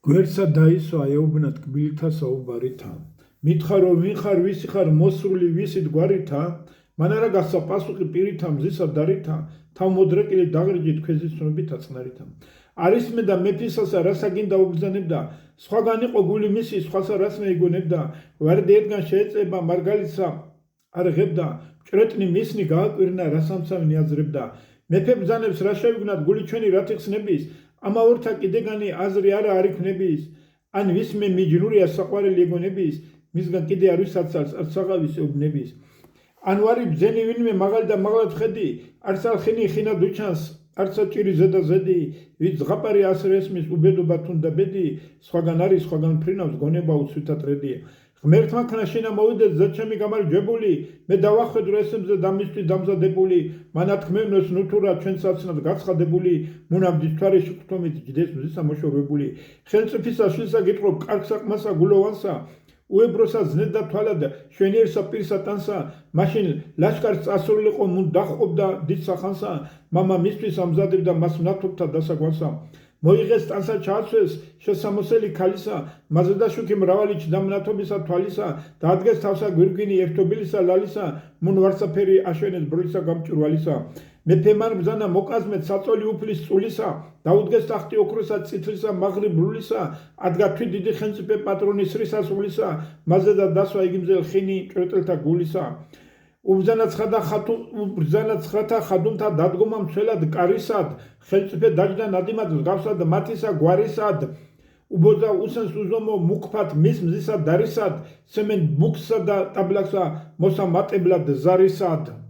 გვერდსა დაისვა ეუბნა ტკბილთა საუბარითა. მითხრა რომ ვინ ხარ, ვისი ხარ, მოსრული ვისით გვარითა, მან არა გასცა პასუხი პირითა, მზისა დარითა, თავ მოდრეკილი დაღრიჯით ქვეზის ცნობითა წყნარითა. არის მე და მეფისასა რასა გინდა უბრძანებდა, სხვაგან იყო გული მისი, სხვასა რას მეიგონებდა, ვარდი ერთგან შეეწება მარგალისა არ ღებდა, ჭრეტნი მისნი გააკვირნა რასამცავი აზრებდა. მეფე ბრძანებს რა შევიგნათ გული ჩვენი რა თიხსნების, ამაორთა კიდეგანი აზრი არა არ იქნების, ან ვისმე მიჯნურია საყვარელი ეგონების, მისგან კიდე არ ვისაცალს არც საღავის ეუბნების. ან ვარი ბძენი ვინმე მაღალი და მაღლად ხედი, არც ალხინი ხინად უჩანს, არც საჭირი ზედა ზედი, ვით ზღაპარი ასრე ესმის უბედობა თუნდა ბედი, სხვაგან არის, სხვაგან ფრინავს გონება უცვითად რედი. ღმერთმა ქნა შენა მოვიდეთ ზეჩემი გამარჯვებული, მე დავახვედრო ესემზე და მისთვის დამზადებული, მანათქმევნოს ნუთურა ჩვენ საცნად გაცხადებული, მონაბდის თვარეში გრთომით ჯდეს მზისა მოშორებული. ხელმწიფისა შვილსა გიტყობ კარგ საყმასა გულოვანსა, უებროსა ძნედ და თვალად შვენიერსა პირსა ტანსა, მაშინ ლაშქარს წასულიყო მუნ დაჰყობდა დიდ სახანსა, მამა მისთვის ამზადებდა მას მნათობთა დასაგვანსა. მოიღეს ტანსა ჩააცვეს შესამოსელი ქალისა, მასზე დაშუქი მრავალი ჩდამნათობისა თვალისა, დაადგეს თავსა გვირგვინი ერთობილისა ლალისა, მუნ ვარსაფერი აშენეს ბროლისა გამჭვირვალისა. მეფე მან ბრძანა მოკაზმეთ საწოლი უფლის წულისა, დაუდგეს ტახტი ოქროსა წითლისა მაღრი ბრულისა, ადგა თვით დიდი ხელმწიფე პატრონის სრისასრულისა, მასზე და დასვა იგიმზელ ხინი ჭრეტელთა გულისა. უბრძანა ცხრათა ხადუმთა დადგომა მცველად კარისად, ხელმწიფე დაჯდა ნადიმად მსგავსად მათისა გვარისად, უბოძა უსენს უზომო მუქფათ მის მზისა დარისად, სემენ ბუქსსა და ტაბლაკსა მოსამატებლად ზარისად.